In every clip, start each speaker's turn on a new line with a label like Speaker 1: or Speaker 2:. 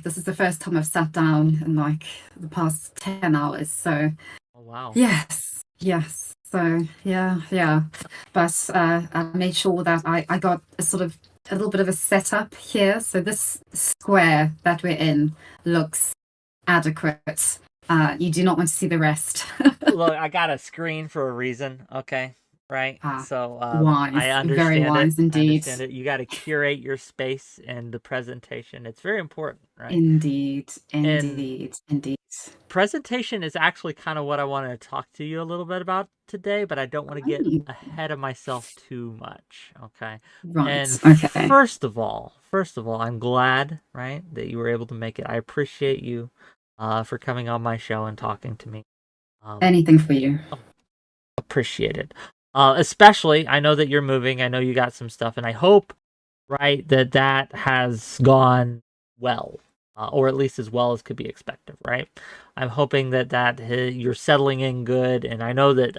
Speaker 1: this is the first time I've sat down in like the past 10 hours. So,
Speaker 2: Oh, wow.
Speaker 1: yes, yes. So, yeah, yeah. But I made sure that I got a sort of a little bit of a setup here. So, this square that we're in looks adequate. You do not want to see the rest.
Speaker 2: Look, I got a screen for a reason, okay? Right?
Speaker 1: Ah,
Speaker 2: So I
Speaker 1: wise, very
Speaker 2: understand it.
Speaker 1: wise
Speaker 2: I
Speaker 1: indeed.
Speaker 2: understand it. You got to curate your space and the presentation. It's very important, right?
Speaker 1: Indeed,
Speaker 2: And
Speaker 1: indeed, indeed.
Speaker 2: presentation is actually kind of what I wanted to talk to you a little bit about today, but I don't want to get
Speaker 1: Oh,
Speaker 2: ahead of myself too much, okay? And
Speaker 1: right, okay.
Speaker 2: first of all, I'm glad, right, that you were able to make it. I appreciate you for coming on my show and talking to me. Um,
Speaker 1: Anything for you.
Speaker 2: appreciate it. Especially, I know that you're moving. I know you got some stuff, and I hope, right, that that has gone well, or at least as well as could be expected, right? I'm hoping that you're settling in good, and I know that,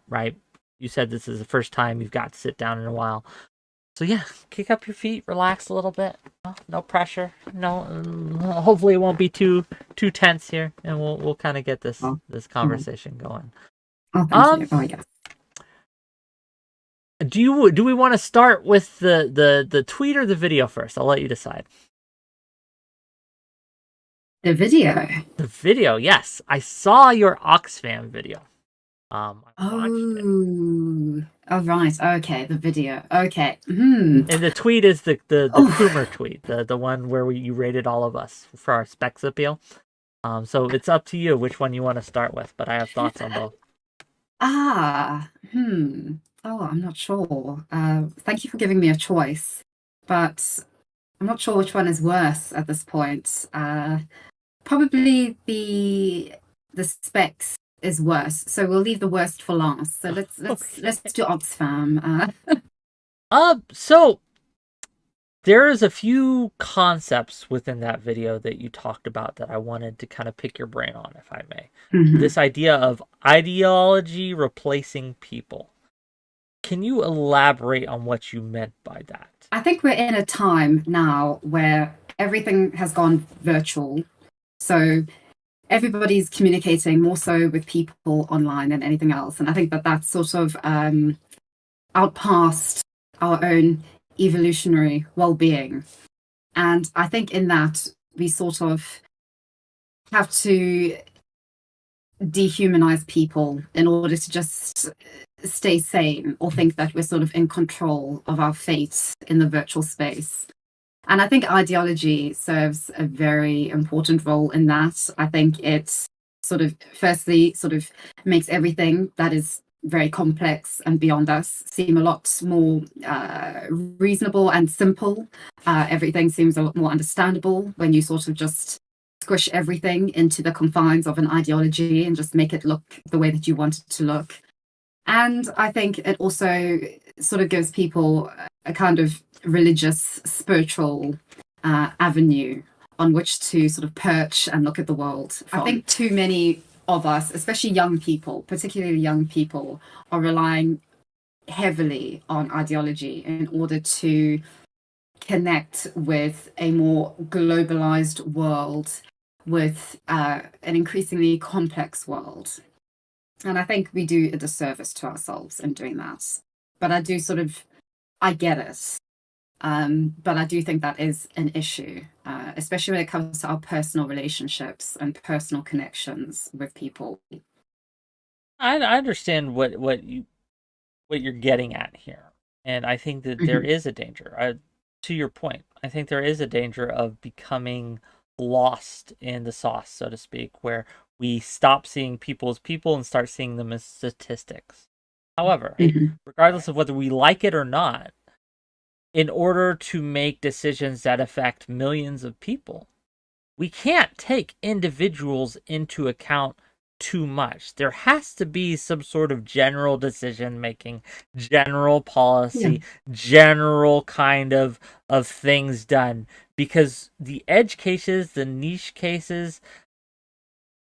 Speaker 2: right, you said this is the first time you've got to sit down in a while. So yeah, kick up your feet, relax a little bit. No pressure. No, hopefully it won't be too tense here, and we'll kind of get
Speaker 1: Oh,
Speaker 2: this
Speaker 1: oh,
Speaker 2: conversation going.
Speaker 1: oh, thank you.
Speaker 2: Um,
Speaker 1: Oh, yes.
Speaker 2: do we want to start with the tweet or the video first? I'll let you decide.
Speaker 1: The video.
Speaker 2: The video, yes. I saw your Oxfam video. I watched it.
Speaker 1: Oh, oh, right. Okay, the video. Okay. Hmm.
Speaker 2: And the tweet is the
Speaker 1: Oh,
Speaker 2: Coomer tweet, the one where you rated all of us for our specs appeal. So it's up to you which one you want to start with, but I have thoughts on both.
Speaker 1: hmm. Oh, I'm not sure. Thank you for giving me a choice, but I'm not sure which one is worse at this point. Probably the specs is worse, so we'll leave the worst for last. So let's
Speaker 2: Okay.
Speaker 1: do Oxfam.
Speaker 2: So there is a few concepts within that video that you talked about that I wanted to kind of pick your brain on, if I may.
Speaker 1: Mhm.
Speaker 2: This idea of ideology replacing people. Can you elaborate on what you meant by that?
Speaker 1: I think we're in a time now where everything has gone virtual. So everybody's communicating more so with people online than anything else. And I think that that's sort of outpast our own evolutionary well being. And I think in that, we sort of have to dehumanize people in order to just stay sane or think that we're sort of in control of our fate in the virtual space. And I think ideology serves a very important role in that. I think it sort of, firstly, sort of makes everything that is very complex and beyond us seem a lot more reasonable and simple. Everything seems a lot more understandable when you sort of just squish everything into the confines of an ideology and just make it look the way that you want it to look. And I think it also sort of gives people a kind of religious, spiritual avenue on which to sort of perch and look at the world from. I think too many of us, especially young people, particularly young people, are relying heavily on ideology in order to connect with a more globalized world, with an increasingly complex world. And I think we do a disservice to ourselves in doing that. But I do sort of, I get it. But I do think that is an issue, especially when it comes to our personal relationships and personal connections with people.
Speaker 2: I understand what you're getting at here, and I think that there
Speaker 1: Mhm.
Speaker 2: is a danger. To your point, I think there is a danger of becoming lost in the sauce, so to speak, where we stop seeing people as people and start seeing them as statistics. However, hey,
Speaker 1: Mhm.
Speaker 2: regardless of whether we like it or not, in order to make decisions that affect millions of people, we can't take individuals into account too much. There has to be some sort of general decision making, general
Speaker 1: Yeah.
Speaker 2: policy, general kind of things done, because the edge cases, the niche cases,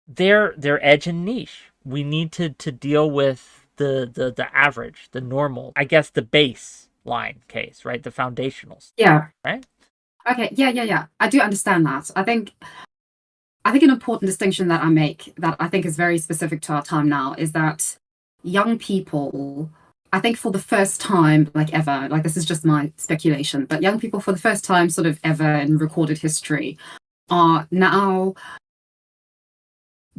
Speaker 2: they're edge and niche. We need to deal with the average, the normal, I guess the baseline case, right? The foundationals,
Speaker 1: Yeah.
Speaker 2: right?
Speaker 1: Okay, yeah. I do understand that. I think an important distinction that I make that I think is very specific to our time now is that young people, I think for the first time, like ever, like this is just my speculation, but young people for the first time, sort of ever in recorded history, are now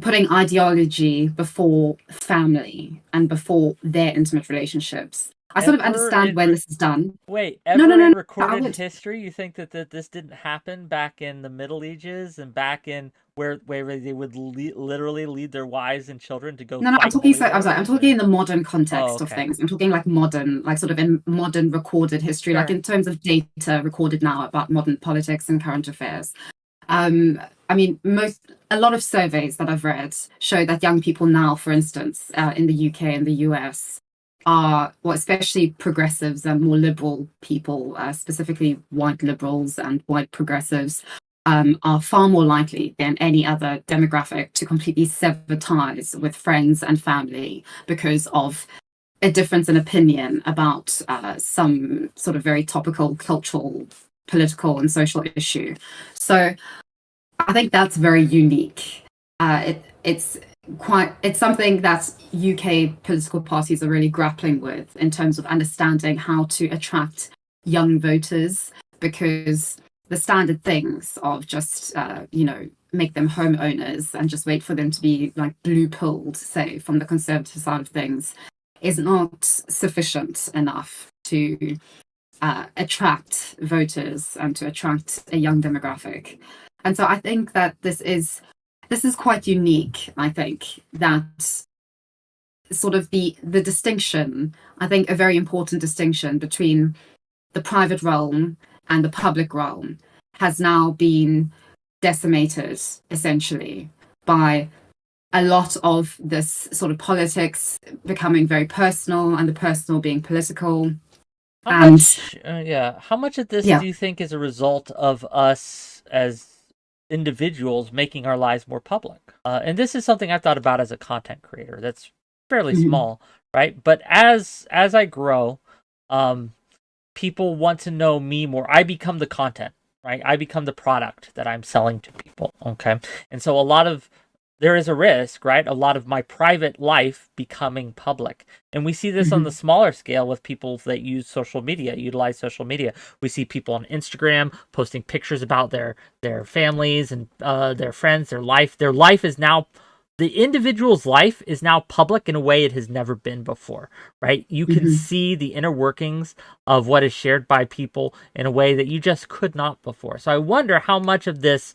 Speaker 1: putting ideology before family and before their intimate relationships. I sort of
Speaker 2: Ever
Speaker 1: understand
Speaker 2: in
Speaker 1: when this is done.
Speaker 2: Wait,
Speaker 1: No, no,
Speaker 2: ever
Speaker 1: no,
Speaker 2: in
Speaker 1: no. I
Speaker 2: recorded
Speaker 1: would.
Speaker 2: history, you think that this didn't happen back in the Middle Ages and back in where they would literally lead their wives and children to go
Speaker 1: No, no, I'm
Speaker 2: fight
Speaker 1: talking.
Speaker 2: holy
Speaker 1: So I'm sorry. I'm
Speaker 2: wars?
Speaker 1: talking
Speaker 2: Or
Speaker 1: in the modern
Speaker 2: oh,
Speaker 1: context of
Speaker 2: okay,
Speaker 1: things. I'm talking like modern, like sort of in modern recorded history, like
Speaker 2: sure.
Speaker 1: in terms of data recorded now about modern politics and current affairs. Um, I mean, a lot of surveys that I've read show that young people now, for instance, in the UK and the US, are, well, especially progressives and more liberal people, specifically white liberals and white progressives, are far more likely than any other demographic to completely sever ties with friends and family because of a difference in opinion about some sort of very topical cultural, political, and social issue. So I think that's very unique. It's something that UK political parties are really grappling with in terms of understanding how to attract young voters, because the standard things of just make them homeowners and just wait for them to be like blue pilled, say from the conservative side of things, is not sufficient enough to attract voters and to attract a young demographic. And so I think that this is quite unique. I think that sort of the distinction, I think a very important distinction between the private realm and the public realm has now been decimated essentially by a lot of this sort of politics becoming very personal and the personal being political.
Speaker 2: How
Speaker 1: And
Speaker 2: much, yeah, how much of this
Speaker 1: yeah.
Speaker 2: do you think is a result of us as individuals making our lives more public? And this is something I've thought about as a content creator. That's fairly
Speaker 1: Mhm.
Speaker 2: small, right? But as I grow, um, people want to know me more. I become the content, right? I become the product that I'm selling to people. Okay. And so there is a risk, right? A lot of my private life becoming public. And we see this on the
Speaker 1: Mhm.
Speaker 2: smaller scale with people that utilize social media. We see people on Instagram posting pictures about their families and their friends, their life. Their life is now the individual's life is now public in a way it has never been before, right? You can
Speaker 1: Mhm.
Speaker 2: see the inner workings of what is shared by people in a way that you just could not before. So I wonder how much of this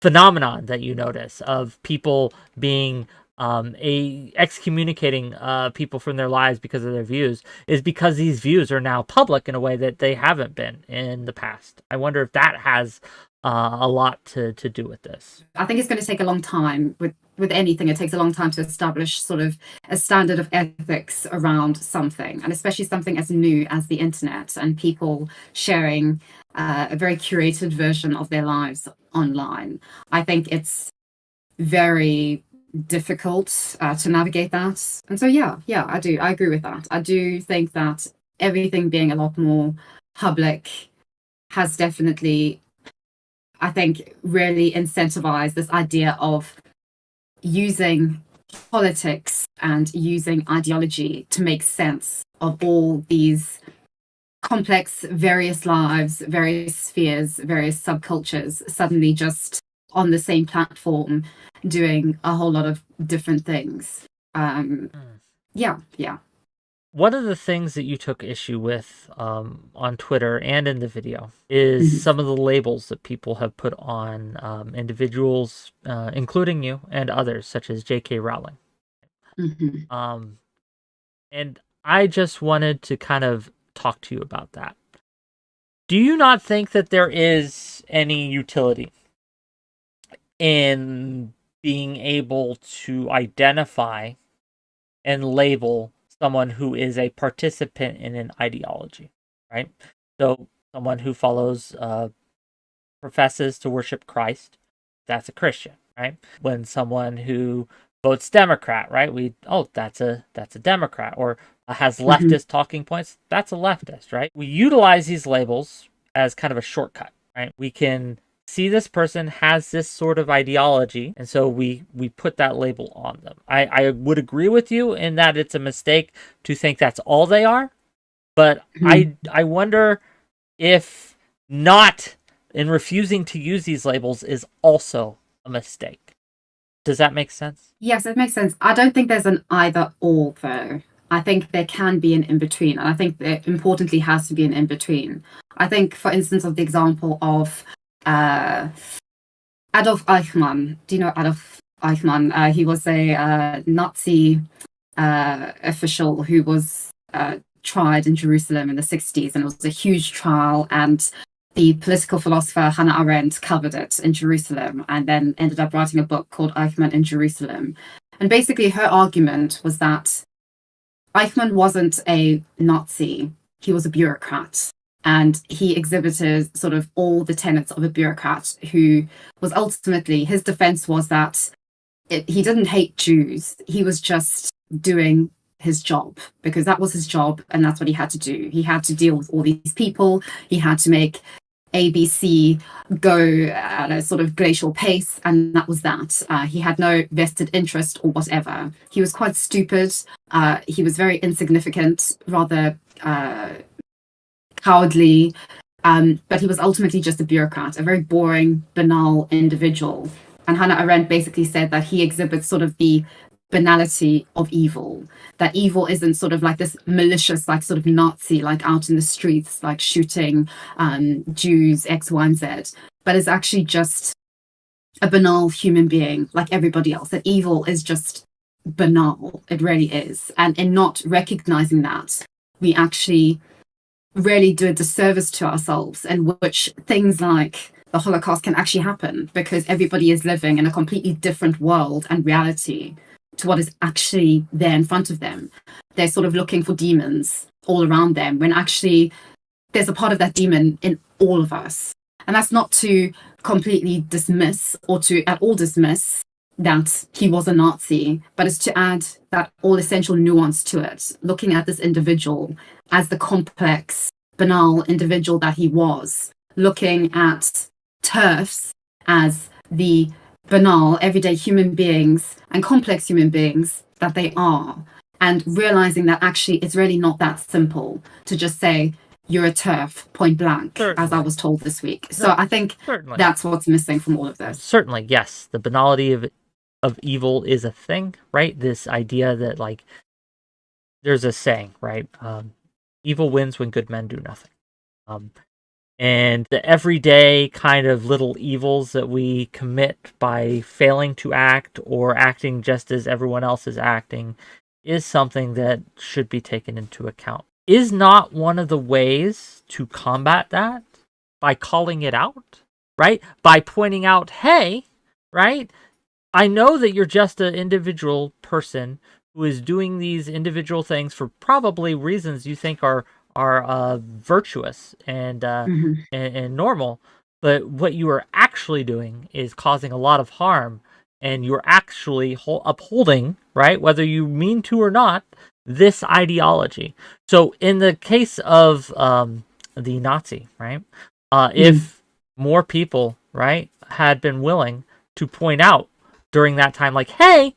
Speaker 2: phenomenon that you notice of people being a excommunicating people from their lives because of their views is because these views are now public in a way that they haven't been in the past. I wonder if that has a lot to do with this.
Speaker 1: I think it's going to take a long time with anything. It takes a long time to establish sort of a standard of ethics around something, and especially something as new as the internet and people sharing a very curated version of their lives online. I think it's very difficult to navigate that. And so, yeah, I do. I agree with that. I do think that everything being a lot more public has definitely, I think, really incentivized this idea of using politics and using ideology to make sense of all these complex, various lives, various spheres, various subcultures suddenly just on the same platform doing a whole lot of different things. Um,
Speaker 2: Hmm.
Speaker 1: yeah.
Speaker 2: One of the things that you took issue with on Twitter and in the video is
Speaker 1: Mhm.
Speaker 2: some of the labels that people have put on individuals, including you and others, such as J.K. Rowling.
Speaker 1: Mhm.
Speaker 2: Um, and I just wanted to kind of talk to you about that. Do you not think that there is any utility in being able to identify and label someone who is a participant in an ideology, right? So someone who professes to worship Christ, that's a Christian, right? When someone who votes Democrat, right? That's a Democrat, or has
Speaker 1: Mhm.
Speaker 2: leftist talking points, that's a leftist, right? We utilize these labels as kind of a shortcut, right? We can see this person has this sort of ideology, and so we put that label on them. I would agree with you in that it's a mistake to think that's all they are, but I wonder if not in refusing to use these labels is also a mistake. Does that make sense?
Speaker 1: Yes, it makes sense. I don't think there's an either or though. I think there can be an in-between, and I think there importantly has to be an in-between. I think, for instance, of the example of Adolf Eichmann. Do you know Adolf Eichmann? He was a Nazi official who was tried in Jerusalem in the 60s, and it was a huge trial, and the political philosopher Hannah Arendt covered it in Jerusalem and then ended up writing a book called Eichmann in Jerusalem. And basically her argument was that Eichmann wasn't a Nazi, he was a bureaucrat. And he exhibited sort of all the tenets of a bureaucrat who was ultimately, his defense was that he didn't hate Jews, he was just doing his job, because that was his job and that's what he had to do. He had to deal with all these people, he had to make ABC go at a sort of glacial pace, and that was that. He had no vested interest or whatever. He was quite stupid. He was very insignificant, rather cowardly, but he was ultimately just a bureaucrat, a very boring, banal individual. And Hannah Arendt basically said that he exhibits sort of the banality of evil, that evil isn't sort of like this malicious, like sort of Nazi, like out in the streets, like shooting Jews, X, Y, and Z, but is actually just a banal human being like everybody else, that evil is just banal. It really is. And in not recognizing that, we actually really do a disservice to ourselves, in which things like the Holocaust can actually happen, because everybody is living in a completely different world and reality to what is actually there in front of them. They're sort of looking for demons all around them, when actually there's a part of that demon in all of us. And that's not to completely dismiss or to at all dismiss that he was a Nazi, but it's to add that all essential nuance to it, looking at this individual as the complex, banal individual that he was, looking at TERFs as the banal, everyday human beings and complex human beings that they are, and realizing that actually it's really not that simple to just say you're a TERF point blank, as I was told this week. So I think that's what's missing from all of this.
Speaker 2: Certainly, yes. The banality of evil is a thing, right? This idea that, like, there's a saying, right? Evil wins when good men do nothing. And the everyday kind of little evils that we commit by failing to act or acting just as everyone else is acting is something that should be taken into account. Is not one of the ways to combat that by calling it out, right? By pointing out, hey, right? I know that you're just an individual person who is doing these individual things for probably reasons you think are virtuous and normal, but what you are actually doing is causing a lot of harm, and you're actually upholding, right, whether you mean to or not, this ideology. So in the case of the Nazi, right, if more people, right, had been willing to point out during that time, like, hey,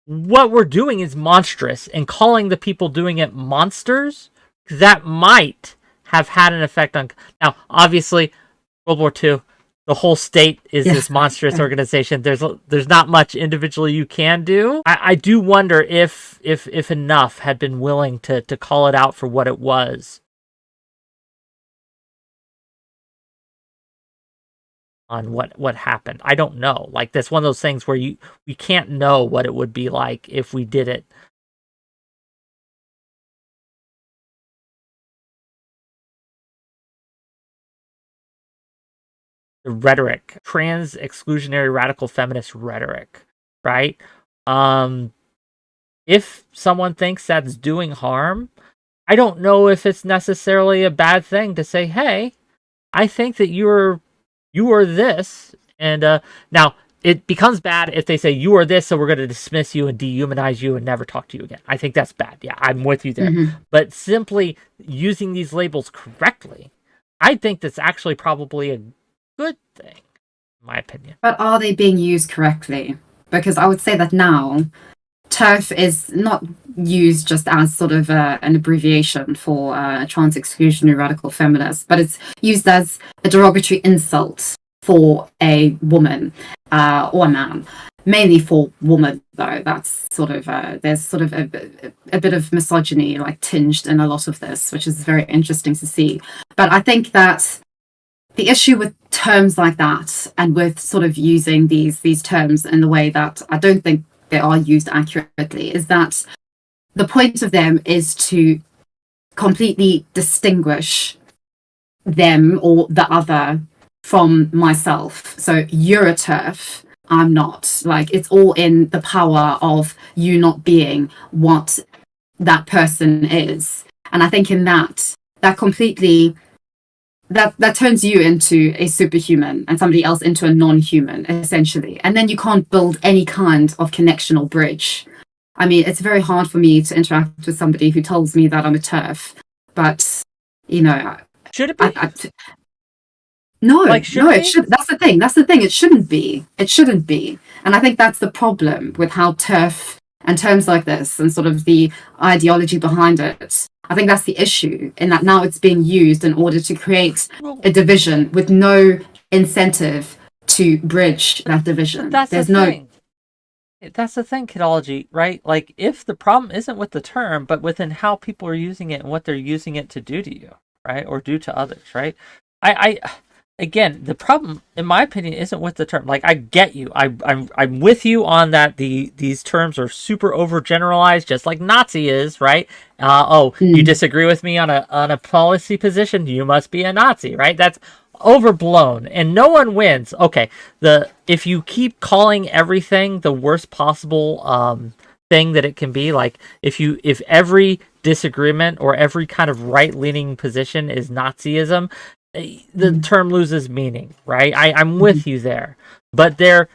Speaker 2: what we're doing is monstrous, and calling the people doing it monsters, that might have had an effect on. Now, obviously, World War II, the whole state is this monstrous organization. There's not much individually you can do. I do wonder if enough had been willing to call it out for what it was on what happened. I don't know. Like, that's one of those things where we can't know what it would be like if we did it. The rhetoric, trans exclusionary radical feminist rhetoric, right? If someone thinks that's doing harm, I don't know if it's necessarily a bad thing to say, hey, I think that you are this. And now it becomes bad if they say you are this, so we're going to dismiss you and dehumanize you and never talk to you again. I think that's bad. Yeah, I'm with you there. But simply using these labels correctly, I think that's actually probably a good thing, in my opinion.
Speaker 1: But are they being used correctly? Because I would say that now TERF is not used just as sort of an abbreviation for trans exclusionary radical feminist, but it's used as a derogatory insult for a woman or a man. Mainly for woman, though. That's sort of there's sort of a bit of misogyny like tinged in a lot of this, which is very interesting to see. But I think that the issue with terms like that and with sort of using these terms in the way that I don't think they are used accurately is that the point of them is to completely distinguish them or the other from myself. So you're a TERF, I'm not. Like, it's all in the power of you not being what that person is. And I think in that completely that turns you into a superhuman and somebody else into a non-human, essentially. And then you can't build any kind of connection or bridge. I mean, it's very hard for me to interact with somebody who tells me that I'm a TERF, but you know,
Speaker 2: should it be?
Speaker 1: No, it should. That's the thing. It shouldn't be. It shouldn't be. And I think that's the problem with how TERF and terms like this and sort of the ideology behind it. I think that's the issue in that now it's being used in order to create a division with no incentive to bridge that division.
Speaker 2: That's the thing, Kidology, right? Like, if the problem isn't with the term, but within how people are using it and what they're using it to do to you, right? Or do to others, right? Again, the problem, in my opinion, isn't with the term. Like, I get you. I'm with you on that. These terms are super overgeneralized, just like Nazi is, right? You disagree with me on a policy position, you must be a Nazi, right? That's overblown, and no one wins. Okay, if you keep calling everything the worst possible thing that it can be, like if every disagreement or every kind of right-leaning position is Nazism, the term loses meaning, right? I'm with you there. But there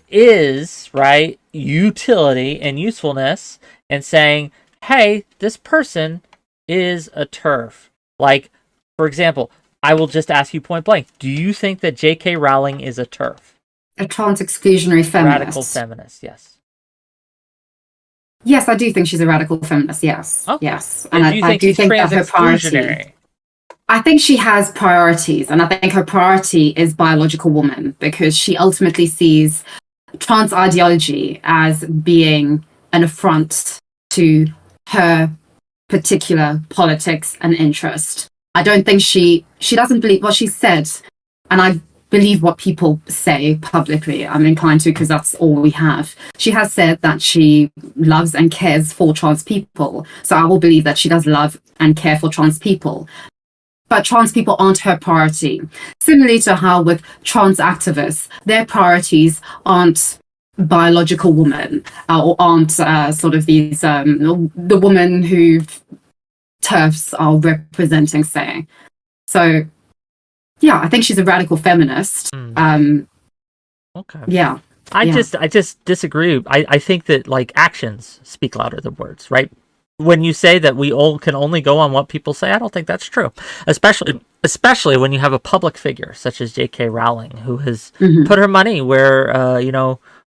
Speaker 2: is, right, utility and usefulness in saying, hey, this person is a TERF. Like, for example, I will just ask you point blank, do you think that J.K. Rowling is a TERF?
Speaker 1: A trans exclusionary feminist.
Speaker 2: Radical feminist, yes.
Speaker 1: Yes, I do think she's a radical feminist, yes.
Speaker 2: Okay.
Speaker 1: Yes. And I do think that her priority... I think she has priorities, and I think her priority is biological woman, because she ultimately sees trans ideology as being an affront to her particular politics and interest. I don't think she doesn't believe what she said, and I believe what people say publicly. I'm inclined to, because that's all we have. She has said that she loves and cares for trans people, so I will believe that she does love and care for trans people. But trans people aren't her priority. Similarly to how with trans activists, their priorities aren't biological women or aren't sort of these, the women who TERFs are representing, say. So, yeah, I think she's a radical feminist.
Speaker 2: Okay.
Speaker 1: Yeah.
Speaker 2: I just disagree. I think that, like, actions speak louder than words, right? When you say that we all can only go on what people say, I don't think that's true. Especially when you have a public figure such as J.K. Rowling, who has put her money where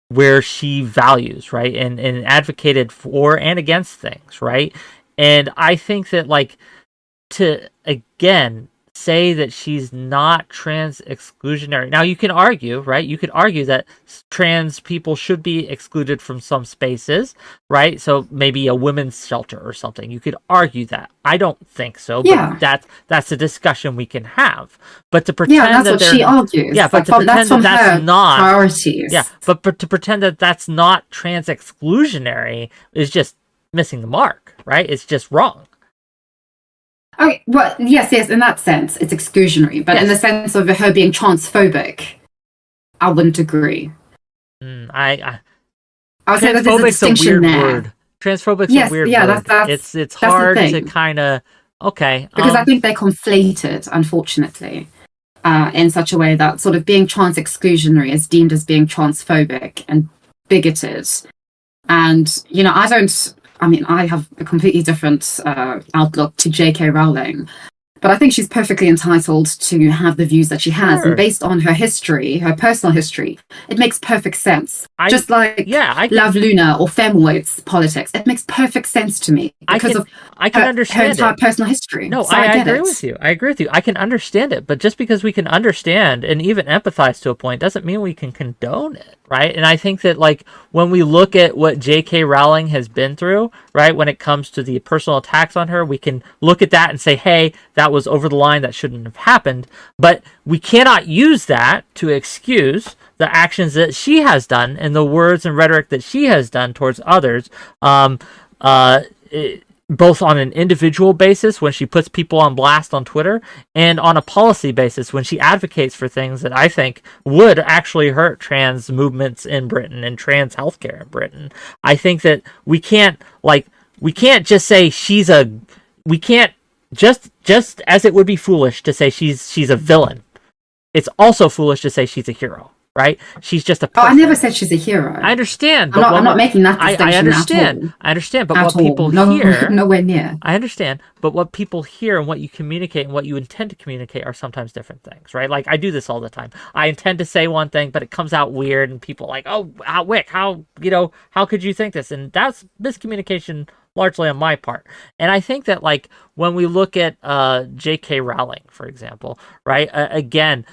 Speaker 2: where she values, right, and advocated for and against things, right. And I think that, like, to again say that she's not trans exclusionary. Now, you can argue, right? You could argue that trans people should be excluded from some spaces, right? So maybe a women's shelter or something. You could argue that. I don't think so, but that's a discussion we can have. But to pretend
Speaker 1: that's what she argues.
Speaker 2: Yeah, but to pretend that that's not
Speaker 1: priorities.
Speaker 2: Yeah, but to pretend that that's not trans exclusionary is just missing the mark, right? It's just wrong.
Speaker 1: Okay, well, yes, in that sense, it's exclusionary. But in the sense of her being transphobic, I wouldn't agree.
Speaker 2: I
Speaker 1: would say that there's a distinction there.
Speaker 2: Word. Transphobic's a weird word. It's hard to kind of, okay.
Speaker 1: Because I think they're conflated, unfortunately, in such a way that sort of being trans exclusionary is deemed as being transphobic and bigoted. And, I have a completely different outlook to J.K. Rowling. But I think she's perfectly entitled to have the views that she has.
Speaker 2: Sure.
Speaker 1: And based on her history, her personal history, it makes perfect sense. Just like Love Luna or femoids politics, it makes perfect sense to me because of her entire personal history.
Speaker 2: No,
Speaker 1: so
Speaker 2: I agree with you. I agree with you. I can understand it. But just because we can understand and even empathize to a point doesn't mean we can condone it, right? And I think that, like, when we look at what J.K. Rowling has been through, right, when it comes to the personal attacks on her, we can look at that and say, hey, that was over the line, that shouldn't have happened. But we cannot use that to excuse the actions that she has done and the words and rhetoric that she has done towards others, both on an individual basis when she puts people on blast on Twitter and on a policy basis when she advocates for things that I think would actually hurt trans movements in Britain and trans healthcare in Britain. I think that we can't just say we can't just as it would be foolish to say she's a villain. It's also foolish to say she's a hero. Right? She's just a person.
Speaker 1: I never said she's a hero.
Speaker 2: I understand.
Speaker 1: But I'm not making that distinction.
Speaker 2: I understand. But what people hear...
Speaker 1: Nowhere near.
Speaker 2: I understand. But what people hear and what you communicate and what you intend to communicate are sometimes different things, right? Like, I do this all the time. I intend to say one thing, but it comes out weird, and people are like, oh, Wick, how could you think this? And that's miscommunication largely on my part. And I think that, like, when we look at J.K. Rowling, for example, right, again...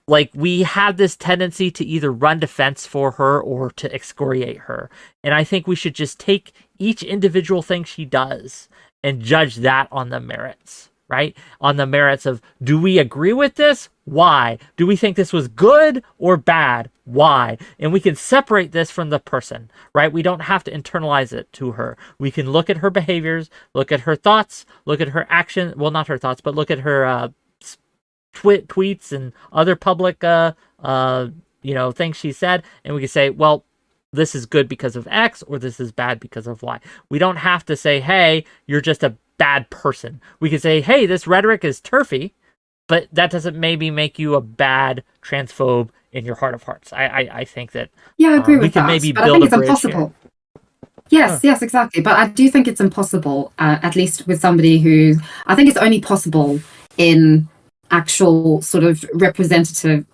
Speaker 2: like, we have this tendency to either run defense for her or to excoriate her. And I think we should just take each individual thing she does and judge that on the merits, right? On the merits of, do we agree with this? Why? Do we think this was good or bad? Why? And we can separate this from the person, right? We don't have to internalize it to her. We can look at her behaviors, look at her thoughts, look at her action. Well, not her thoughts, but look at her tweets and other public things she said, and we can say, well, this is good because of X or this is bad because of Y. We don't have to say, hey, you're just a bad person. We can say, hey, this rhetoric is turfy, but that doesn't maybe make you a bad transphobe in your heart of hearts. I think that
Speaker 1: I agree with
Speaker 2: we can
Speaker 1: that,
Speaker 2: maybe
Speaker 1: but
Speaker 2: build
Speaker 1: I think
Speaker 2: a
Speaker 1: it's
Speaker 2: bridge
Speaker 1: impossible.
Speaker 2: Here.
Speaker 1: Yes, exactly. But I do think it's impossible, at least with somebody who, I think it's only possible in actual sort of representative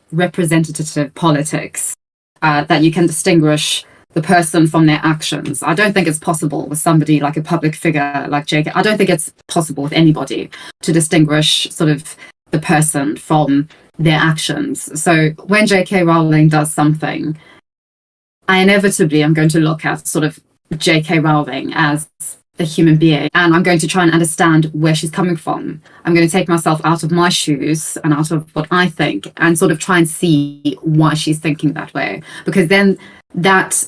Speaker 1: politics, that you can distinguish the person from their actions. I don't think it's possible with somebody like a public figure like J.K. I don't think it's possible with anybody to distinguish sort of the person from their actions. So when J.K. Rowling does something, I inevitably am going to look at sort of J.K. Rowling as a human being, and I'm going to try and understand where she's coming from. I'm going to take myself out of my shoes and out of what I think and sort of try and see why she's thinking that way, because then that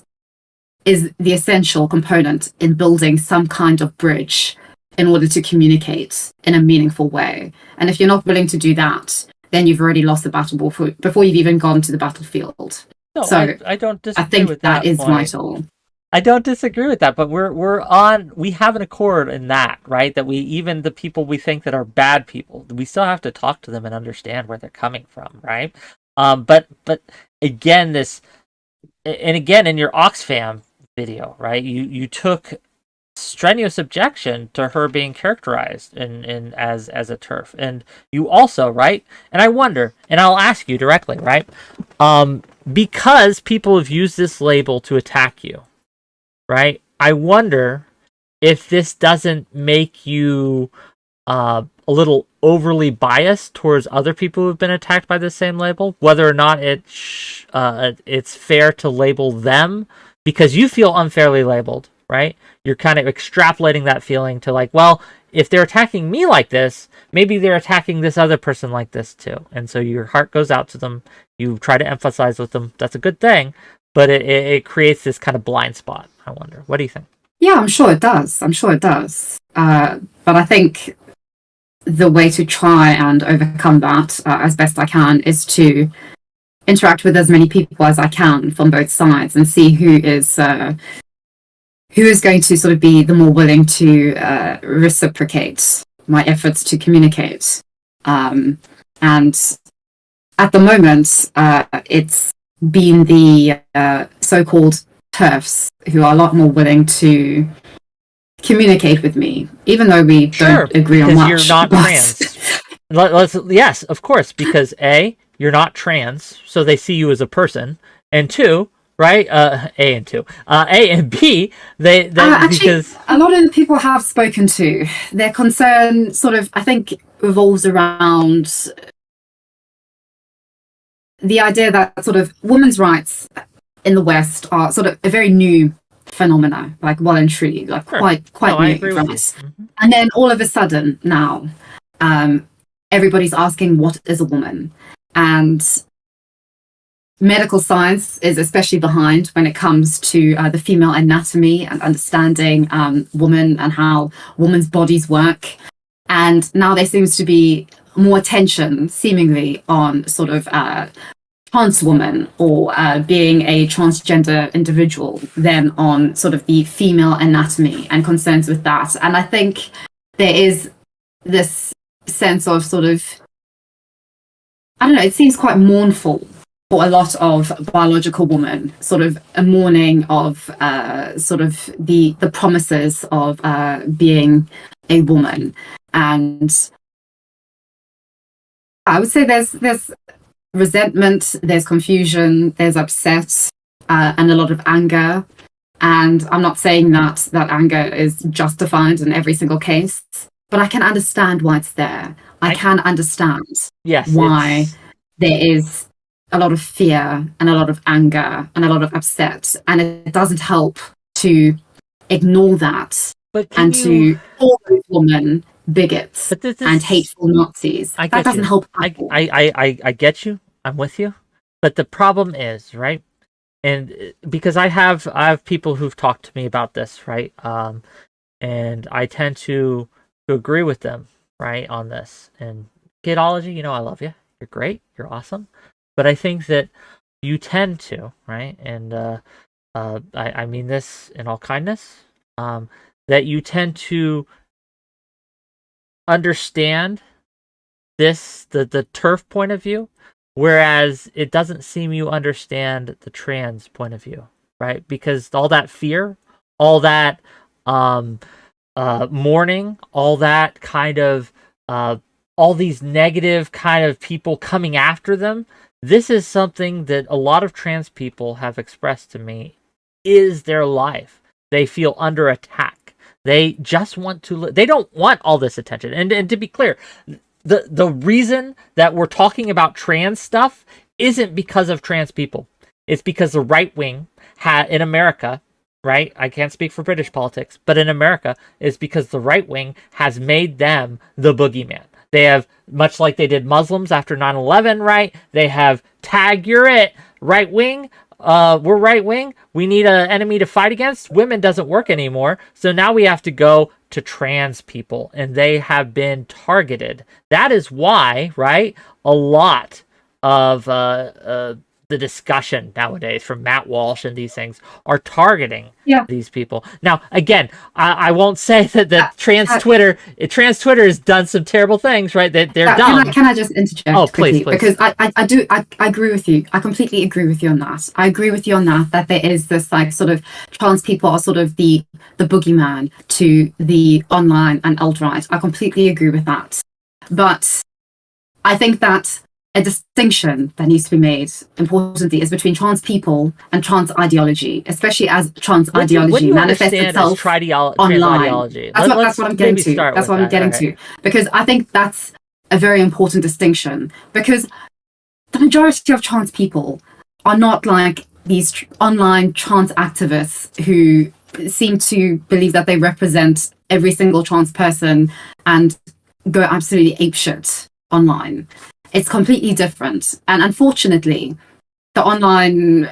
Speaker 1: is the essential component in building some kind of bridge in order to communicate in a meaningful way. And if you're not willing to do that, then you've already lost the battle before you've even gone to the battlefield.
Speaker 2: No,
Speaker 1: so
Speaker 2: I don't disagree
Speaker 1: I think
Speaker 2: with
Speaker 1: that is
Speaker 2: point.
Speaker 1: vital.
Speaker 2: I don't disagree with that, but we have an accord in that, right? That even the people we think that are bad people, we still have to talk to them and understand where they're coming from, right? But again, in your Oxfam video, right? You took strenuous objection to her being characterized as a TERF, and you also, right? And I wonder, and I'll ask you directly, right? Because people have used this label to attack you, right? I wonder if this doesn't make you a little overly biased towards other people who've been attacked by the same label, whether or not it's fair to label them because you feel unfairly labeled, right? You're kind of extrapolating that feeling to like, well, if they're attacking me like this, maybe they're attacking this other person like this too. And so your heart goes out to them. You try to empathize with them. That's a good thing. But it creates this kind of blind spot, I wonder. What do you think?
Speaker 1: Yeah, I'm sure it does. But I think the way to try and overcome that as best I can is to interact with as many people as I can from both sides and see who is going to sort of be the more willing to reciprocate my efforts to communicate. And at the moment, it's been the so-called TERFs who are a lot more willing to communicate with me, even though we don't agree on much.
Speaker 2: You're not trans. Yes, of course, because A, you're not trans, so they see you as a person, and two, right? A and two, A and B, they that
Speaker 1: Actually,
Speaker 2: because
Speaker 1: a lot of the people have spoken to, their concern sort of, I think, revolves around the idea that sort of women's rights in the West are sort of a very new phenomena, like well and truly, like
Speaker 2: sure.
Speaker 1: quite
Speaker 2: No, I
Speaker 1: new,
Speaker 2: agree with you.
Speaker 1: right? And then all of a sudden now, everybody's asking what is a woman, and medical science is especially behind when it comes to the female anatomy and understanding women and how women's bodies work. And now there seems to be more attention, seemingly, on sort of trans woman or being a transgender individual than on sort of the female anatomy and concerns with that. And I think there is this sense of sort of, I don't know, it seems quite mournful for a lot of biological women, sort of a mourning of sort of the promises of being a woman. And I would say there's resentment, there's confusion, there's upset, and a lot of anger. And I'm not saying that anger is justified in every single case, but I can understand why it's there. I can understand why there is a lot of fear and a lot of anger and a lot of upset. And it doesn't help to ignore that and to call those women bigots and hateful Nazis. That doesn't help at all.
Speaker 2: I get you. I'm with you. But the problem is, right? And because I have people who've talked to me about this, right? And I tend to agree with them, right, on this. And Kidology, you know, I love you. You're great. You're awesome. But I think that you tend to, right? And I mean this in all kindness, that you tend to understand this, the turf point of view, whereas it doesn't seem you understand the trans point of view, right? Because all that fear, all that mourning, all that kind of all these negative kind of people coming after them, this is something that a lot of trans people have expressed to me is their life. They feel under attack. They just want to they don't want all this attention. And to be clear, the reason that we're talking about trans stuff isn't because of trans people. It's because the right wing in America, right? I can't speak for British politics, but in America, it's because the right wing has made them the boogeyman. They have, much like they did Muslims after 9/11, right? They have tag, you're it, right wing. We're right wing. We need an enemy to fight against. Women doesn't work anymore. So now we have to go to trans people, and they have been targeted. That is why, right? A lot of the discussion nowadays from Matt Walsh and these things are targeting these people. Now, again, I won't say that trans Twitter has done some terrible things, right? That they're dumb.
Speaker 1: Can I just interject?
Speaker 2: Oh, please.
Speaker 1: Because I agree with you. I completely agree with you on that. I agree with you on that there is this like sort of trans people are sort of the boogeyman to the online and alt-right. I completely agree with that. But I think that a distinction that needs to be made, importantly, is between trans people and trans ideology, especially as trans ideology manifests itself online. That's what I'm getting to. That's what I'm getting to. Because I think that's a very important distinction. Because the majority of trans people are not like these online trans activists who seem to believe that they represent every single trans person and go absolutely apeshit online. It's completely different. And unfortunately, the online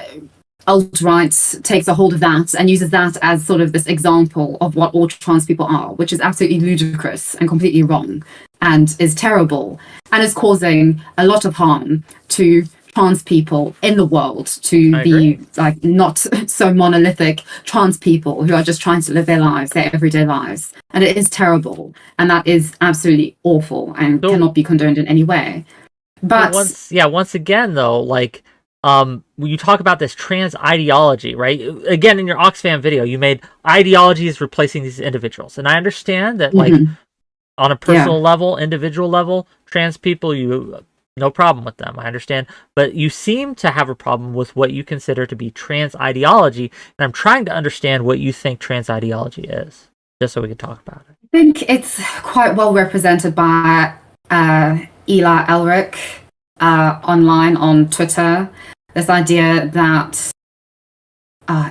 Speaker 1: alt-right takes a hold of that and uses that as sort of this example of what all trans people are, which is absolutely ludicrous and completely wrong and is terrible and is causing a lot of harm to trans people in the world, to the like not so monolithic trans people who are just trying to live their lives, their everyday lives. And it is terrible. And that is absolutely awful and cannot be condoned in any way. But
Speaker 2: once again though, like when you talk about this trans ideology, right? Again, in your Oxfam video, you mady ideology is replacing these individuals, and I understand that like on a personal level, individual level, trans people, you no problem with them. I understand. But you seem to have a problem with what you consider to be trans ideology. And I'm trying to understand what you think trans ideology is, just so we can talk about it.
Speaker 1: I think it's quite well represented by Eli Elric online on Twitter. This idea that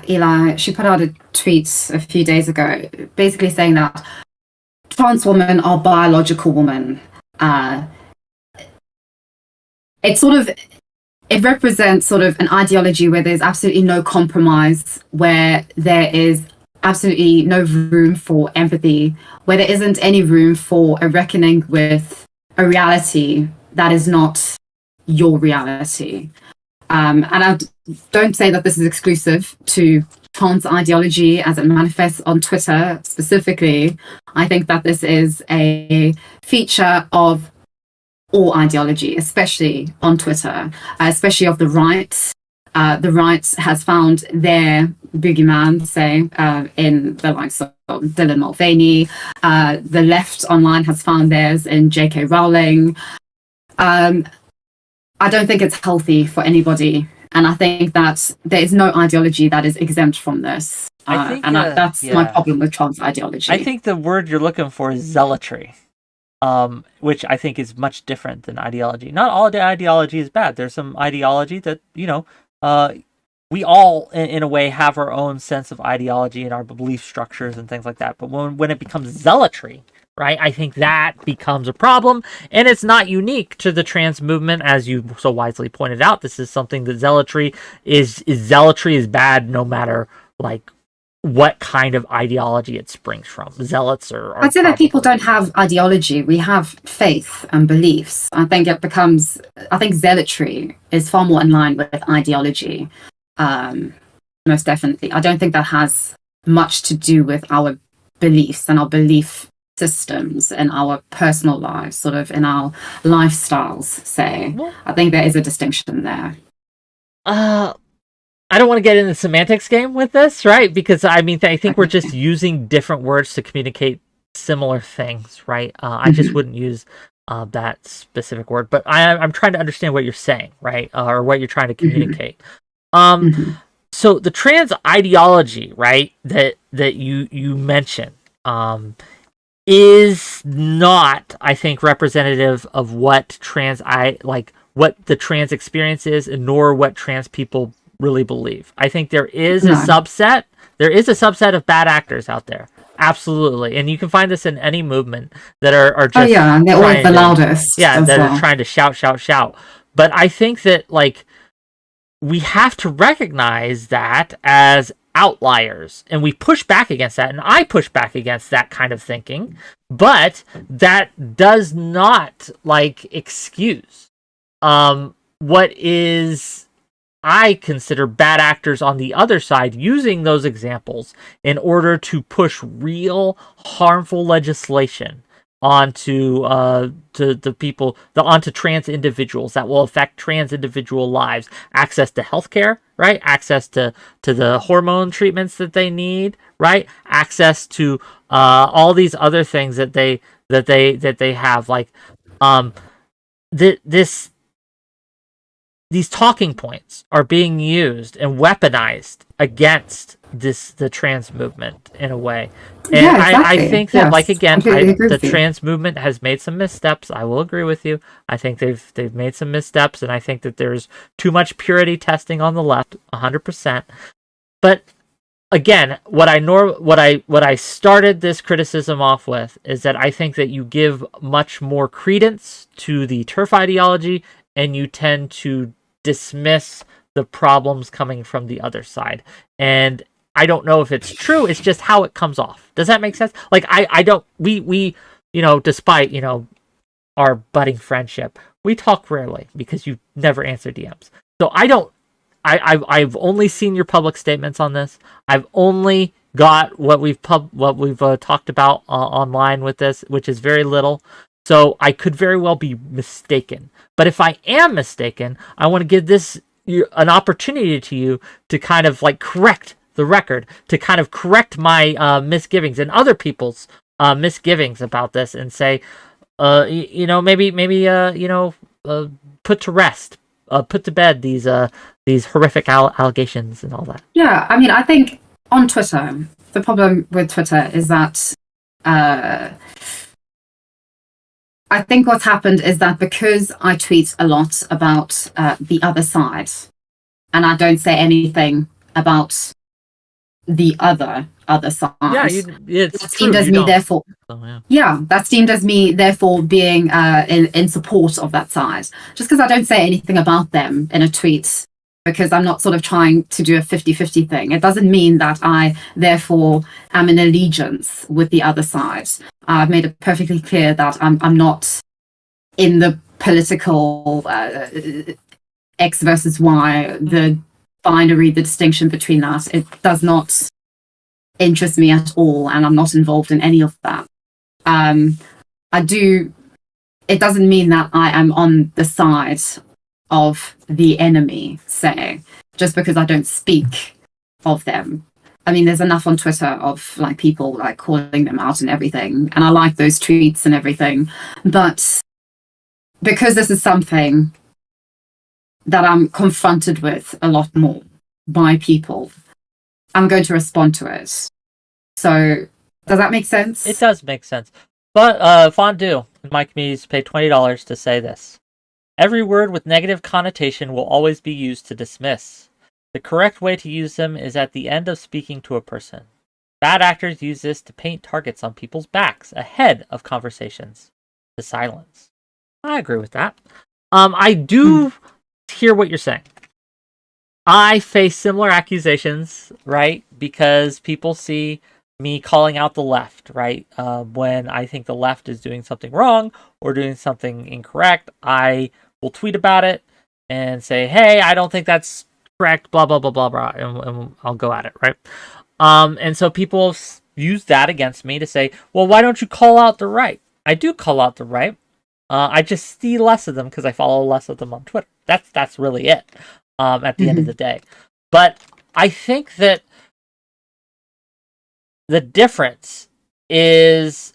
Speaker 1: Eli, she put out a tweet a few days ago, basically saying that trans women are biological women. It represents sort of an ideology where there's absolutely no compromise, where there is absolutely no room for empathy, where there isn't any room for a reckoning with a reality that is not your reality. And I don't say that this is exclusive to trans ideology as it manifests on Twitter specifically. I think that this is a feature of all ideology, especially on Twitter, especially of the right. The right has found their boogeyman, say, in the likes of Dylan Mulvaney. The left online has found theirs in J.K. Rowling. I don't think it's healthy for anybody. And I think that there is no ideology that is exempt from this. That's my problem with trans ideology.
Speaker 2: I think the word you're looking for is zealotry. Which I think is much different than ideology. Not all ideology is bad. There's some ideology that, we all, in a way, have our own sense of ideology and our belief structures and things like that. But when it becomes zealotry, right, I think that becomes a problem. And it's not unique to the trans movement, as you so wisely pointed out. This is something that zealotry is bad no matter, like, what kind of ideology it springs from. Zealots are
Speaker 1: I'd say that people don't have ideology. We have faith and beliefs. I think zealotry is far more in line with ideology. Most definitely. I don't think that has much to do with our beliefs and our belief systems in our personal lives, sort of in our lifestyles, say. I think there is a distinction there.
Speaker 2: I don't want to get in the semantics game with this, right? Because I think we're just using different words to communicate similar things, right? I just wouldn't use that specific word, but I'm trying to understand what you're saying, right? Or what you're trying to communicate. So the trans ideology, right, that you mentioned, is not, I think, representative of what what the trans experience is, nor what trans people really believe. I think there is a subset. There is a subset of bad actors out there, absolutely, and you can find this in any movement that are just
Speaker 1: and they're always the loudest.
Speaker 2: Are trying to shout. But I think that we have to recognize that as outliers, and we push back against that, and I push back against that kind of thinking. But that does not excuse what is, I consider, bad actors on the other side using those examples in order to push real harmful legislation onto onto trans individuals that will affect trans individual lives, access to healthcare, right? Access to the hormone treatments that they need, right? Access to all these other things that they have, these talking points are being used and weaponized against the trans movement in a way. And exactly. I think that, the trans movement has made some missteps. I will agree with you. I think they've made some missteps, and I think that there's too much purity testing on the left, 100%. But again, what I started this criticism off with is that I think that you give much more credence to the TERF ideology, and you tend to dismiss the problems coming from the other side. And I don't know if it's true. It's just how it comes off. Does that make sense? I don't, we despite, our budding friendship, we talk rarely because you never answer DMs. So I've only seen your public statements on this. I've only got what we've talked about online with this, which is very little. So I could very well be mistaken. But if I am mistaken, I want to give this an opportunity to you to kind of correct the record, to kind of correct my misgivings and other people's misgivings about this and say, maybe put to rest, put to bed these horrific allegations and all that.
Speaker 1: Yeah, I mean, I think on Twitter, the problem with Twitter is that I think what's happened is that because I tweet a lot about the other side, and I don't say anything about the other side.
Speaker 2: Yeah, it's
Speaker 1: that's
Speaker 2: true.
Speaker 1: deemed as me, therefore.
Speaker 2: So,
Speaker 1: yeah, that's deemed as me, therefore being in support of that side. Just because I don't say anything about them in a tweet, because I'm not sort of trying to do a 50-50 thing. It doesn't mean that I, therefore, am in allegiance with the other side. I've made it perfectly clear that I'm not in the political X versus Y, the binary, the distinction between that. It does not interest me at all, and I'm not involved in any of that. It doesn't mean that I am on the side of the enemy, say, just because I don't speak of them. I mean, there's enough on Twitter of like people like calling them out and everything, and I like those tweets and everything, but because this is something that I'm confronted with a lot more by people, I'm going to respond to it. So does that make sense?
Speaker 2: It does make sense. But Fondue and my communities pay $20 to say this. Every word with negative connotation will always be used to dismiss. The correct way to use them is at the end of speaking to a person. Bad actors use this to paint targets on people's backs ahead of conversations to silence. I agree with that. I do hear what you're saying. I face similar accusations, right? Because people see me calling out the left, right? When I think the left is doing something wrong or doing something incorrect, I will tweet about it and say, hey, I don't think that's correct, blah, blah, blah, blah, blah, and I'll go at it, right? And so people use that against me to say, well, why don't you call out the right? I do call out the right. I just see less of them because I follow less of them on Twitter. That's really it at the end of the day. But I think that the difference is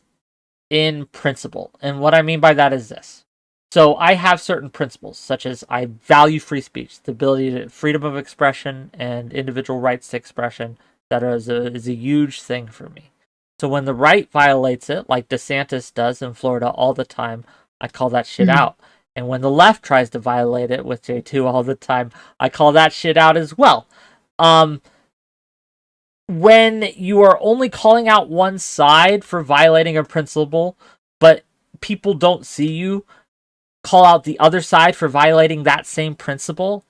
Speaker 2: in principle. And what I mean by that is this. So I have certain principles, such as I value free speech, the ability to freedom of expression and individual rights to expression. That is a huge thing for me. So when the right violates it, like DeSantis does in Florida all the time, I call that shit out. And when the left tries to violate it with J2 all the time, I call that shit out as well. When you are only calling out one side for violating a principle, but people don't see you call out the other side for violating that same principle,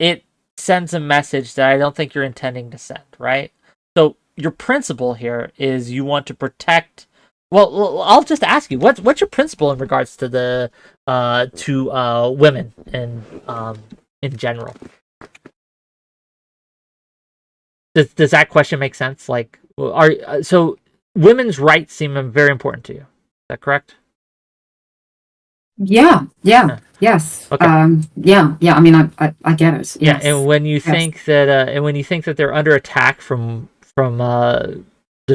Speaker 2: it sends a message that I don't think you're intending to send, right? So your principle here is you want to protect. Well, I'll just ask you, what's your principle in regards to the women and in general? Does that question make sense? Like, so women's rights seem very important to you. Is that correct?
Speaker 1: Yeah. Yes.
Speaker 2: Okay.
Speaker 1: Yeah. I mean, I get it. Yes.
Speaker 2: Yeah, and when you think that they're under attack from the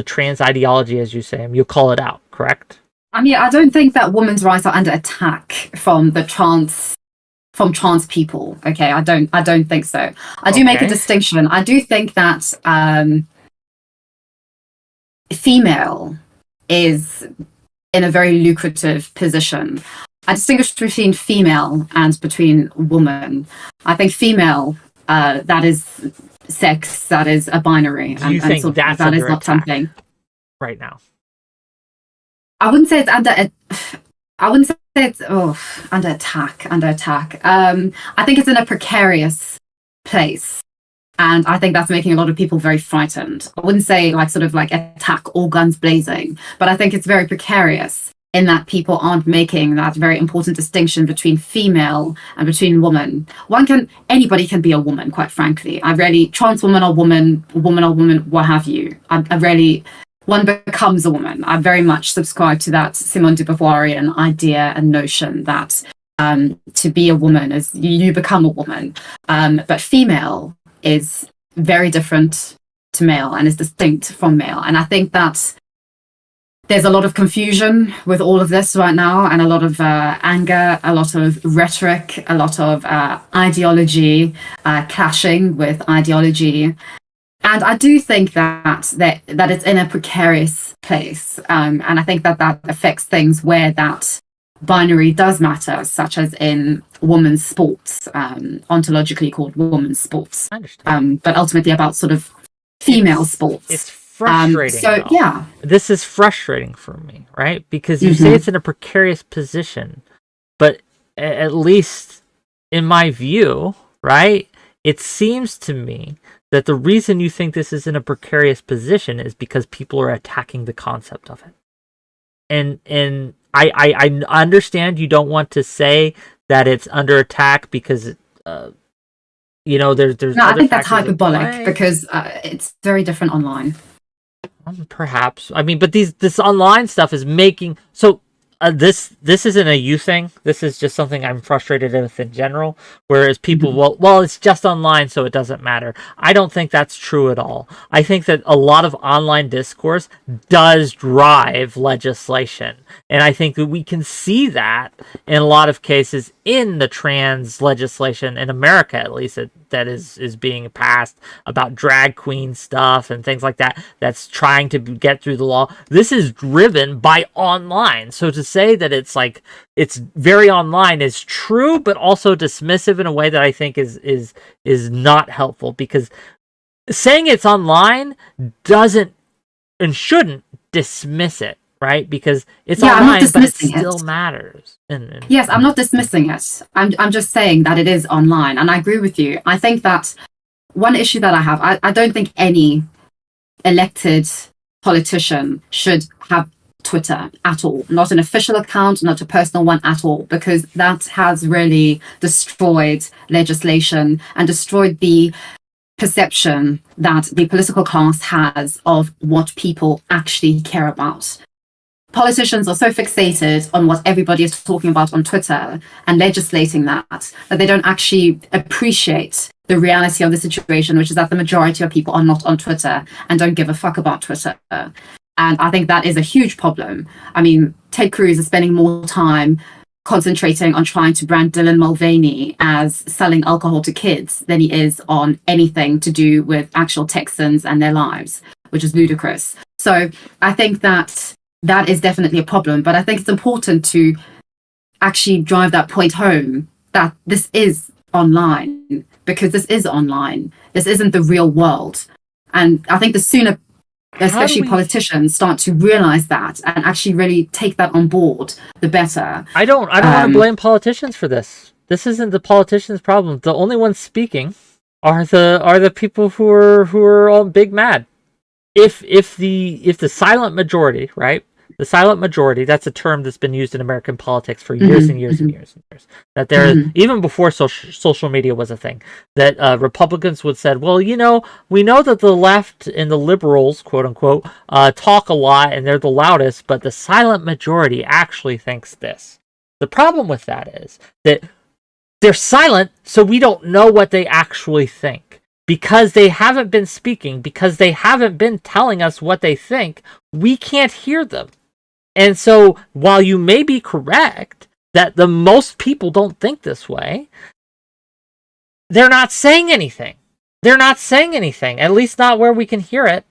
Speaker 2: trans ideology, as you say, you'll call it out, correct?
Speaker 1: I mean, I don't think that women's rights are under attack from trans people. Okay, I don't think so. I do make a distinction. I do think that female is in a very lucrative position. I distinguish between female and between woman. I think female, that is sex, that is a binary.
Speaker 2: Do you think that's
Speaker 1: that is not something
Speaker 2: right now?
Speaker 1: I wouldn't say it's under attack. I think it's in a precarious place. And I think that's making a lot of people very frightened. I wouldn't say like sort of like attack, all guns blazing, but I think it's very precarious in that people aren't making that very important distinction between female and between woman. Anybody can be a woman, quite frankly. Trans woman or woman, what have you. One becomes a woman. I very much subscribe to that Simone de Beauvoirian idea and notion that to be a woman is you become a woman. But female is very different to male and is distinct from male. And I think that there's a lot of confusion with all of this right now, and a lot of anger, a lot of rhetoric, a lot of ideology clashing with ideology. And I do think that it's in a precarious place. And I think that affects things where that binary does matter, such as in women's sports, ontologically called women's sports.
Speaker 2: I understand.
Speaker 1: But ultimately about sort of female sports.
Speaker 2: It's frustrating.
Speaker 1: So, yeah.
Speaker 2: This is frustrating for me, right? Because you say it's in a precarious position, but at least in my view, right, it seems to me that the reason you think this is in a precarious position is because people are attacking the concept of it. And I understand you don't want to say that it's under attack because there's
Speaker 1: no, I think that's hyperbolic because it's very different online.
Speaker 2: Perhaps. I mean, but this online stuff is making so this isn't a you thing. This is just something I'm frustrated with in general. Whereas people, well, it's just online, so it doesn't matter. I don't think that's true at all. I think that a lot of online discourse does drive legislation, and I think that we can see that in a lot of cases in the trans legislation in America, at least that is being passed about drag queen stuff and things like that. That's trying to get through the law. This is driven by online. So to say that it's very online is true, but also dismissive in a way that I think is not helpful, because saying it's online doesn't and shouldn't dismiss it, right? Because it's online, but it still matters.
Speaker 1: Yes, I'm not dismissing it. I'm just saying that it is online, and I agree with you. I think that one issue that I have, I don't think any elected politician should have Twitter at all, not an official account, not a personal one at all, because that has really destroyed legislation and destroyed the perception that the political class has of what people actually care about. Politicians are so fixated on what everybody is talking about on Twitter and legislating that they don't actually appreciate the reality of the situation, which is that the majority of people are not on Twitter and don't give a fuck about Twitter. And I think that is a huge problem. I mean, Ted Cruz is spending more time concentrating on trying to brand Dylan Mulvaney as selling alcohol to kids than he is on anything to do with actual Texans and their lives, which is ludicrous. So I think that is definitely a problem. But I think it's important to actually drive that point home, that this is online, because this is online. This isn't the real world. And I think the sooner especially politicians start to realize that and actually really take that on board, the better.
Speaker 2: I don't want to blame politicians for this. This isn't the politicians' problem. The only ones speaking are the people who are all big mad. If the silent majority, right? The silent majority, that's a term that's been used in American politics for years and years and years and years. That there, even before social media was a thing, that Republicans would said, well, we know that the left and the liberals, quote unquote, talk a lot and they're the loudest, but the silent majority actually thinks this. The problem with that is that they're silent, so we don't know what they actually think. Because they haven't been speaking, because they haven't been telling us what they think, we can't hear them. And so, while you may be correct that the most people don't think this way, they're not saying anything. They're not saying anything, at least not where we can hear it.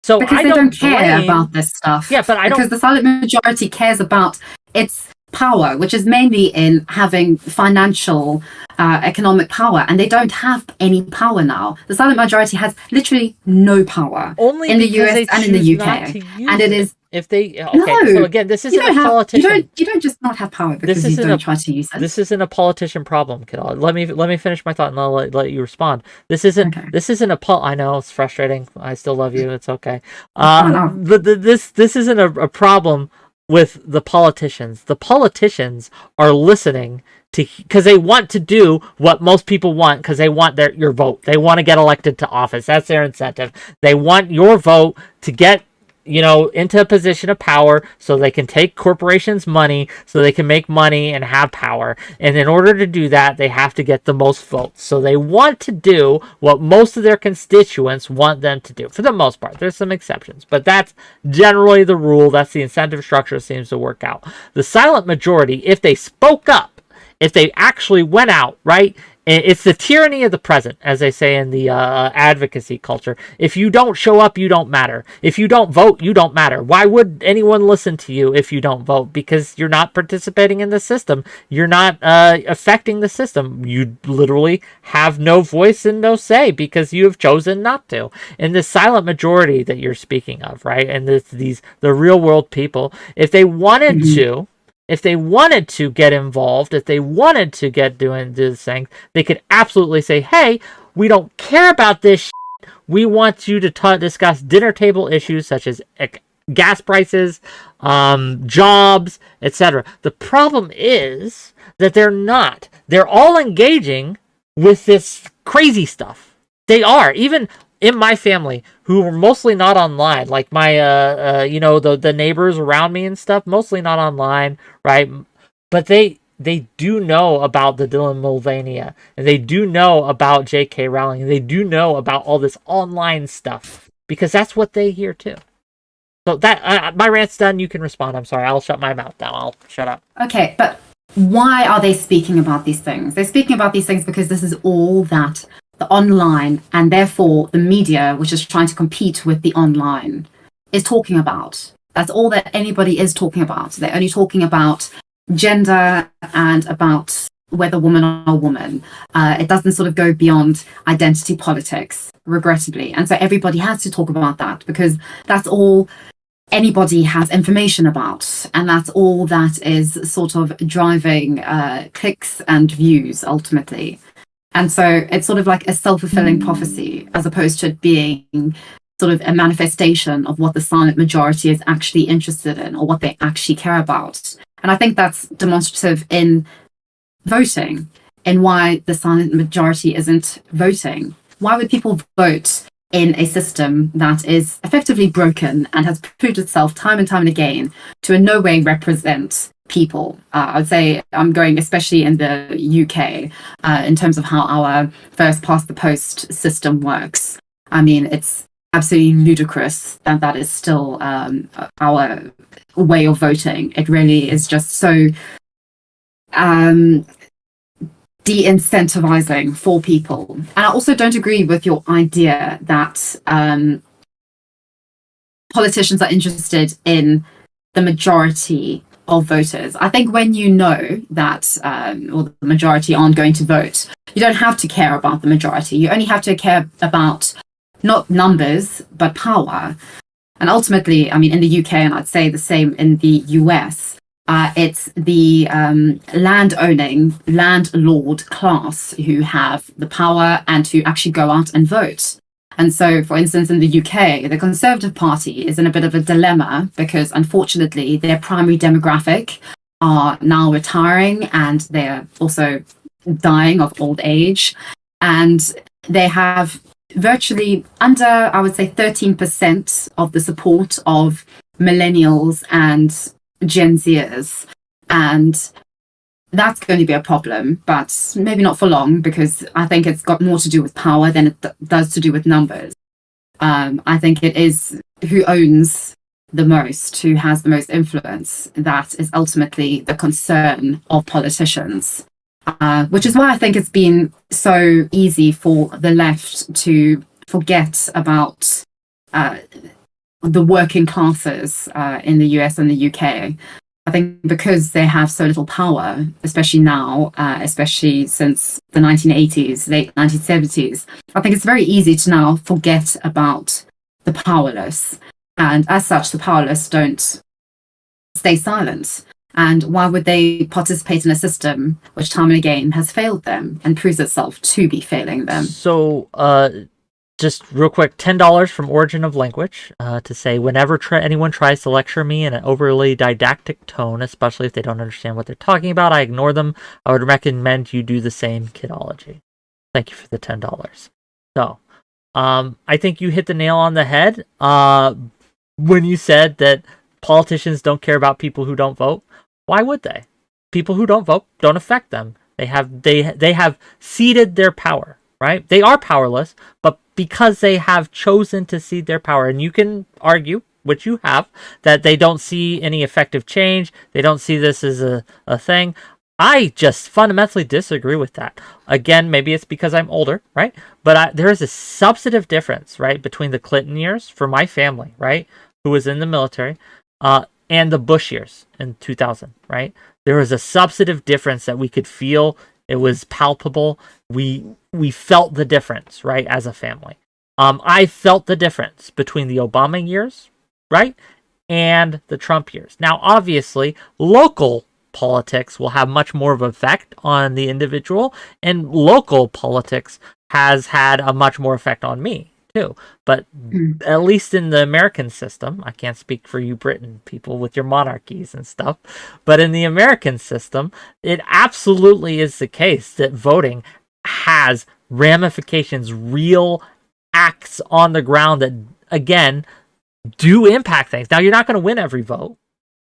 Speaker 2: So
Speaker 1: because they don't care about this stuff.
Speaker 2: Yeah, but
Speaker 1: because the silent majority cares about its power, which is mainly in having financial, economic power, and they don't have any power now. The silent majority has literally no power
Speaker 2: only
Speaker 1: in the US and in the UK, and it is.
Speaker 2: If they so again, this isn't a politician.
Speaker 1: You don't just not have power because you don't try to use it.
Speaker 2: This isn't a politician problem, Kidology. Let me finish my thought and I'll let you respond. This isn't I know it's frustrating. I still love you. It's okay. This isn't a problem with the politicians. The politicians are listening because they want to do what most people want, because they want your vote. They want to get elected to office. That's their incentive. They want your vote to get into a position of power so they can take corporations' money, so they can make money and have power. And in order to do that, they have to get the most votes. So they want to do what most of their constituents want them to do, for the most part. There's some exceptions, but that's generally the rule. That's the incentive structure that seems to work out. The silent majority, if they spoke up, if they actually went out, right? It's the tyranny of the present, as they say in the advocacy culture. If you don't show up, you don't matter. If you don't vote, you don't matter. Why would anyone listen to you if you don't vote? Because you're not participating in the system. You're not affecting the system. You literally have no voice and no say because you have chosen not to. And the silent majority that you're speaking of, right? And the real world people, if they wanted to, if they wanted to get involved, if they wanted to get doing this thing, they could absolutely say, hey, we don't care about this shit. We want you to discuss dinner table issues such as gas prices, jobs, etc. The problem is that they're not. They're all engaging with this crazy stuff. They are. Even in my family, who are mostly not online, like my, the neighbors around me and stuff, mostly not online, right? But they do know about the Dylan Mulvaney, and they do know about J.K. Rowling, and they do know about all this online stuff, because that's what they hear too. So that, my rant's done, you can respond. I'm sorry, I'll shut my mouth now. I'll shut up.
Speaker 1: Okay, but why are they speaking about these things? They're speaking about these things because this is all that the online, and therefore the media, which is trying to compete with the online, is talking about. That's all that anybody is talking about. They're only talking about gender and about whether woman or woman. It doesn't sort of go beyond identity politics, regrettably. And so everybody has to talk about that because that's all anybody has information about. And that's all that is sort of driving clicks and views, ultimately. And so it's sort of like a self-fulfilling prophecy, as opposed to it being sort of a manifestation of what the silent majority is actually interested in or what they actually care about. And I think that's demonstrative in voting, in why the silent majority isn't voting. Why would people vote in a system that is effectively broken and has proved itself time and time and again to in no way represent people? I would say I'm going especially in the UK in terms of how our first past the post system works. I mean, it's absolutely ludicrous that that is still our way of voting. It really is just so de-incentivizing for people. And I also don't agree with your idea that politicians are interested in the majority of voters. I think when you know that or the majority aren't going to vote, you don't have to care about the majority. You only have to care about not numbers, but power. And ultimately, I mean, in the UK, and I'd say the same in the US, it's the land-owning, landlord class who have the power and who actually go out and vote. And so, for instance, in the UK, the Conservative Party is in a bit of a dilemma because, unfortunately, their primary demographic are now retiring and they're also dying of old age. And they have virtually under, I would say, 13% of the support of millennials and Gen Zers. And that's going to be a problem, but maybe not for long, because I think it's got more to do with power than it does to do with numbers. I think it is who owns the most, who has the most influence, that is ultimately the concern of politicians. Which is why I think it's been so easy for the left to forget about the working classes in the US and the UK. I think because they have so little power, especially now, especially since the 1980s, late 1970s, I think it's very easy to now forget about the powerless. And as such, the powerless don't stay silent. And why would they participate in a system which time and again has failed them and proves itself to be failing them?
Speaker 2: So, just real quick, $10 from Origin of Language to say, whenever anyone tries to lecture me in an overly didactic tone, especially if they don't understand what they're talking about, I ignore them. I would recommend you do the same, Kidology. Thank you for the $10. So, I think you hit the nail on the head. when you said that politicians don't care about people who don't vote, why would they? People who don't vote don't affect them. They have ceded their power, right? They are powerless, but because they have chosen to cede their power, and you can argue, which you have, that they don't see any effective change, they don't see this as a thing. I just fundamentally disagree with that. Again, maybe it's because I'm older, right? But there is a substantive difference, right, between the Clinton years for my family, right, who was in the military, and the Bush years in 2000, right? There was a substantive difference that we could feel. It was palpable. We felt the difference, right, as a family. I felt the difference between the Obama years, right, and the Trump years. Now, obviously, local politics will have much more of an effect on the individual, and local politics has had a much more effect on me too. But at least in the American system, I can't speak for you Britain people with your monarchies and stuff, but in the American system, it absolutely is the case that voting has ramifications, real acts on the ground that, again, do impact things. Now, you're not going to win every vote,